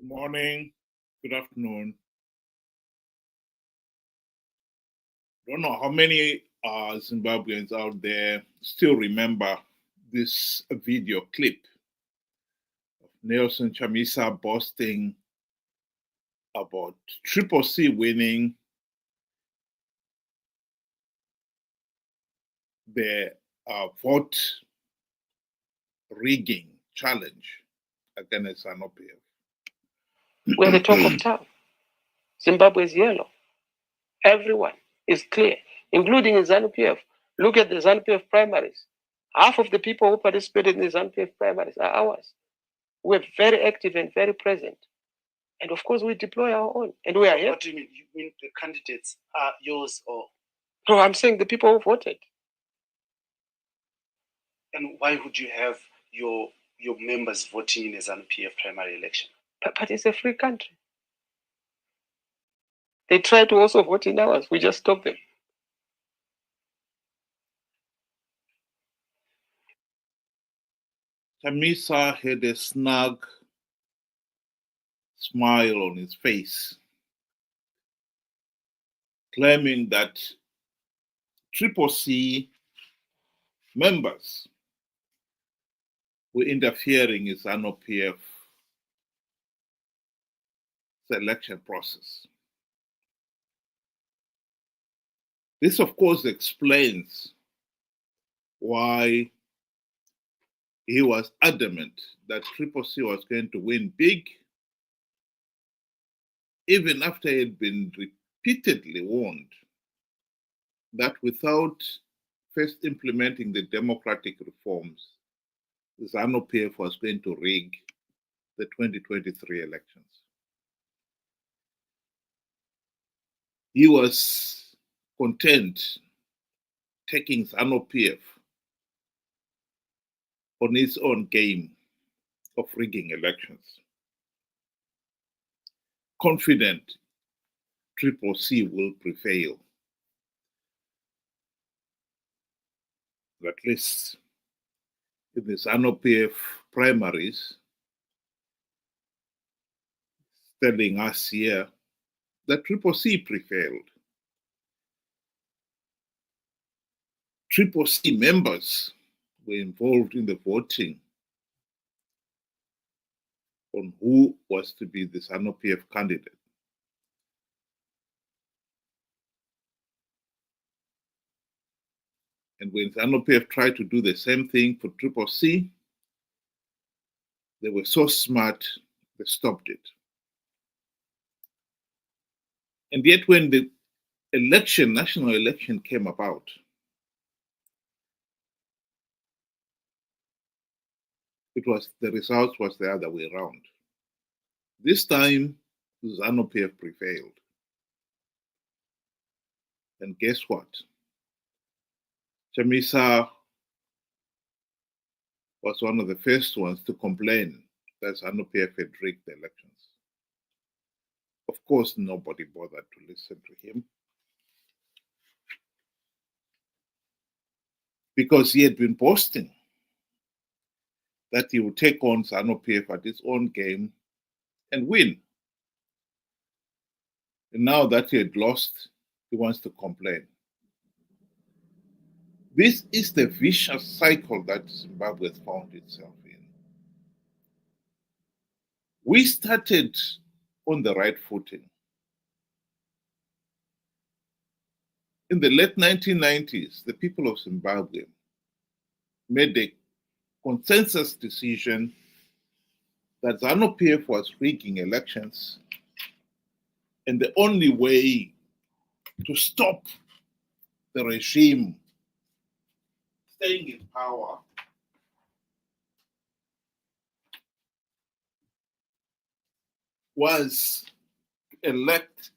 Morning, good afternoon. Don't know how many Zimbabweans out there still remember this video clip of Nelson Chamisa boasting about Triple C winning the vote rigging challenge against Zanu PF. We're the talk of town. Zimbabwe is yellow. Everyone is clear, including in Zanu PF. Look at the Zanu PF primaries. Half of the people who participated in the Zanu PF primaries are ours. We're very active and very present. And of course, we deploy our own. And we are here. What do you mean? You mean the candidates are yours or? No, I'm saying the people who voted. And why would you have your members voting in a Zanu PF primary election? But it's a free country. They try to also vote in ours. We just stop them. Chamisa had a snug smile on his face, claiming that Triple C members were interfering in Zanu PF selection process. This, of course, explains why he was adamant that Triple C was going to win big, even after he had been repeatedly warned that without first implementing the democratic reforms, Zanu PF was going to rig the 2023 elections. He was content taking Zanu PF on its own game of rigging elections, confident Triple C will prevail, at least in the Zanu PF primaries, telling us here that Triple C prevailed. Triple C members were involved in the voting on who was to be the Zanu PF candidate. And when Zanu PF tried to do the same thing for Triple C, they were so smart, they stopped it. And yet when the election, national election came about, the result was the other way around. This time, Zanu PF prevailed. And guess what? Chamisa was one of the first ones to complain that Zanu PF had rigged the elections. Of course, nobody bothered to listen to him, because he had been boasting that he would take on Zanu PF at his own game and win. And now that he had lost, he wants to complain. This is the vicious cycle that Zimbabwe has found itself in. We started on the right footing. In the late 1990s, the people of Zimbabwe made a consensus decision that Zanu PF was rigging elections, and the only way to stop the regime staying in power was to elect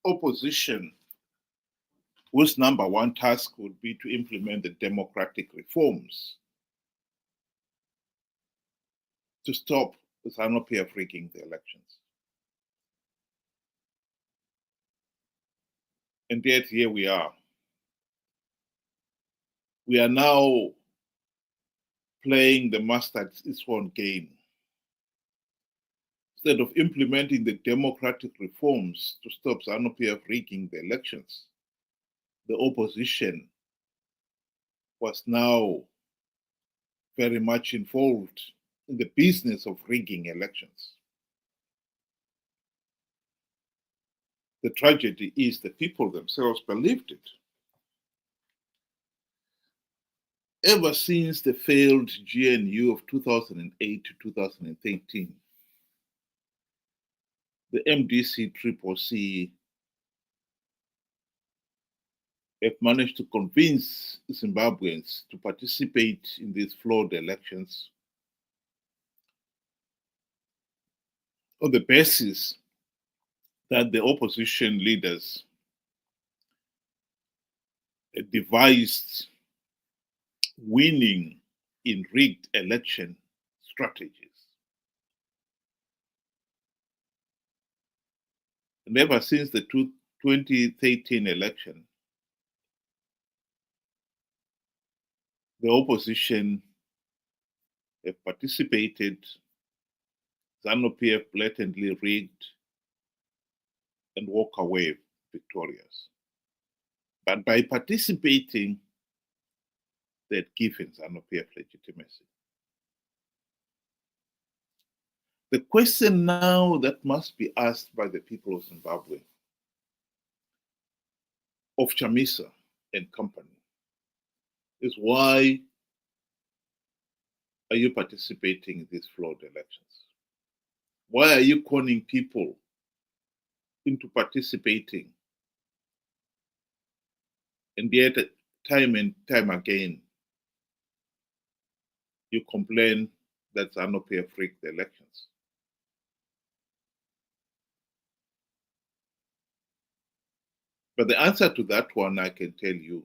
opposition whose number one task would be to implement the democratic reforms to stop the Zanu PF rigging the elections. And yet here we are. We are now playing the master its own game. instead of implementing the democratic reforms to stop Zanu PF rigging the elections, the opposition was now very much involved in the business of rigging elections. The tragedy is the people themselves believed it. Ever since the failed GNU of 2008 to 2013, the MDC CCC have managed to convince Zimbabweans to participate in these flawed elections on the basis that the opposition leaders devised winning in rigged election strategies. And ever since the 2013 election, the opposition have participated, Zanu PF blatantly rigged, and walk away victorious. But by participating, they had given Zanu PF legitimacy. The question now that must be asked by the people of Zimbabwe, of Chamisa and company, is why are you participating in these flawed elections? Why are you conning people into participating? And yet, time and time again, you complain that Zanu PF rigged the elections. But the answer to that one, I can tell you,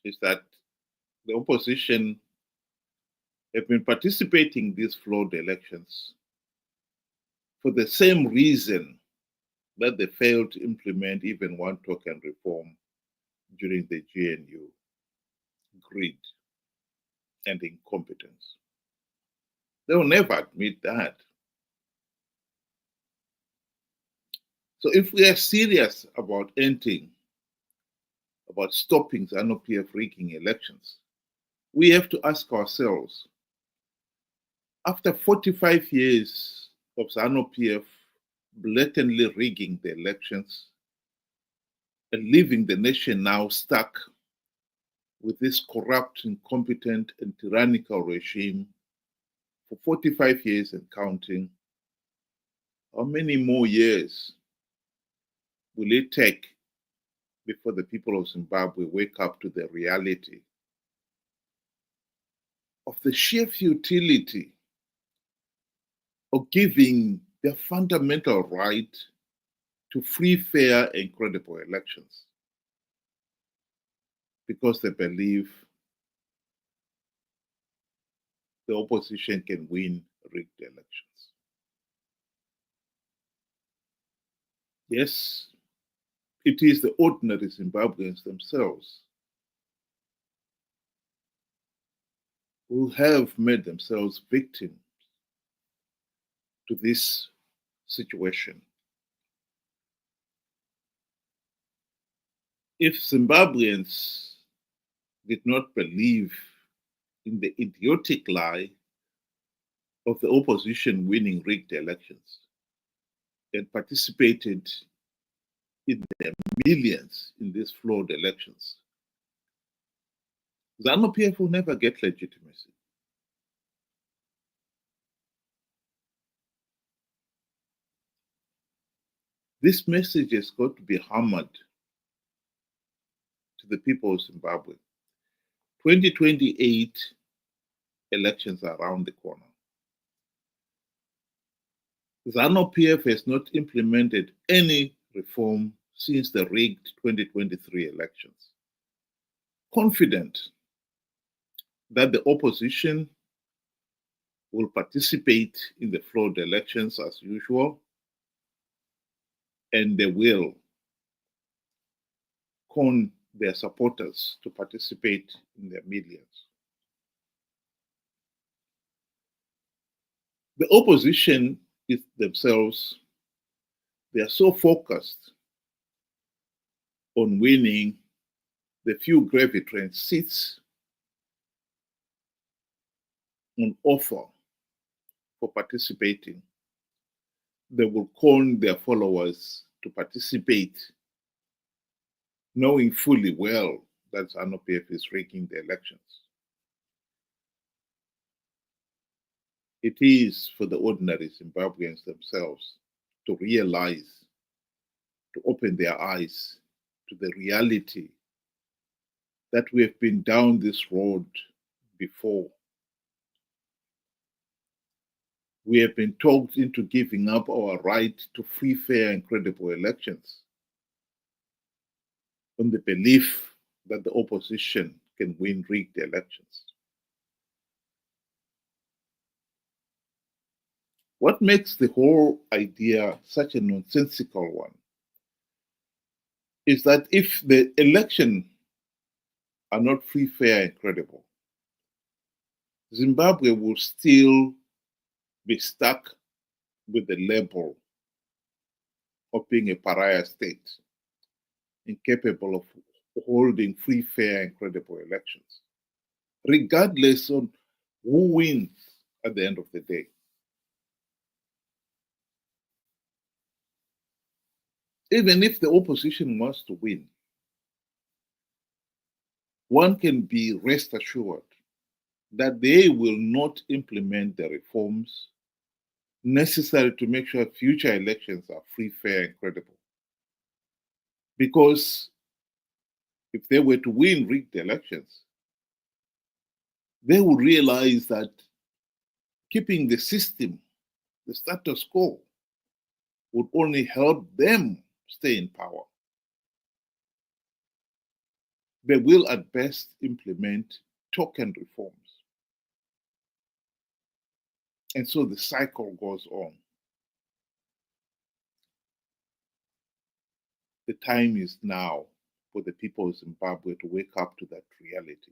is that the opposition have been participating in these flawed elections for the same reason that they failed to implement even one token reform during the GNU: greed and incompetence. They will never admit that. So if we are serious about ending, about stopping Zanu PF rigging elections, we have to ask ourselves, after 45 years of Zanu PF blatantly rigging the elections and leaving the nation now stuck with this corrupt, incompetent, and tyrannical regime for 45 years and counting, how many more years will it take before the people of Zimbabwe wake up to the reality of the sheer futility of giving their fundamental right to free, fair, and credible elections because they believe the opposition can win rigged elections? Yes, it is the ordinary Zimbabweans themselves who have made themselves victims to this situation. If Zimbabweans did not believe in the idiotic lie of the opposition winning rigged elections and participated in their millions in these flawed elections, Zanu PF will never get legitimacy. This message has got to be hammered to the people of Zimbabwe. 2028 elections are around the corner. Zanu PF has not implemented any reform since the rigged 2023 elections. Confident that the opposition will participate in the flawed elections as usual, and they will con their supporters to participate in their millions. The opposition themselves, they are so focused on winning the few gravy train seats on offer for participating, they will call their followers to participate, knowing fully well that ZANU PF is rigging the elections. It is for the ordinary Zimbabweans themselves to realize, to open their eyes to the reality that we have been down this road before. We have been talked into giving up our right to free, fair, and credible elections on the belief that the opposition can win rigged elections. What makes the whole idea such a nonsensical one is that if the election are not free, fair, and credible, Zimbabwe will still be stuck with the label of being a pariah state, incapable of holding free, fair, and credible elections, regardless of who wins at the end of the day. Even if the opposition wants to win, one can be rest assured that they will not implement the reforms necessary to make sure future elections are free, fair, and credible. Because if they were to win rigged elections, they would realize that keeping the system, the status quo, would only help them stay in power. They will at best implement token reforms. And so the cycle goes on. The time is now for the people of Zimbabwe to wake up to that reality.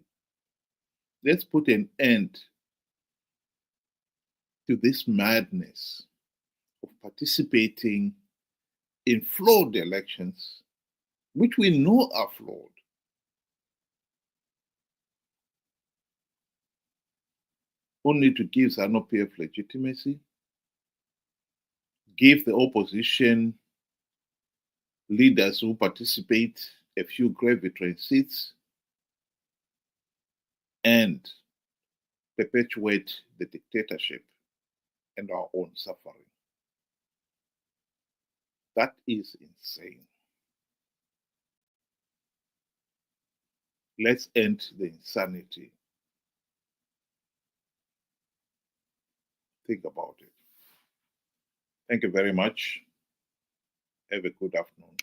Let's put an end to this madness of participating in flawed elections, which we know are flawed. Only to give ZANU PF legitimacy, give the opposition leaders who participate a few gravy train seats, and perpetuate the dictatorship and our own suffering. That is insane. Let's end the insanity. Think about it. Thank you very much. Have a good afternoon.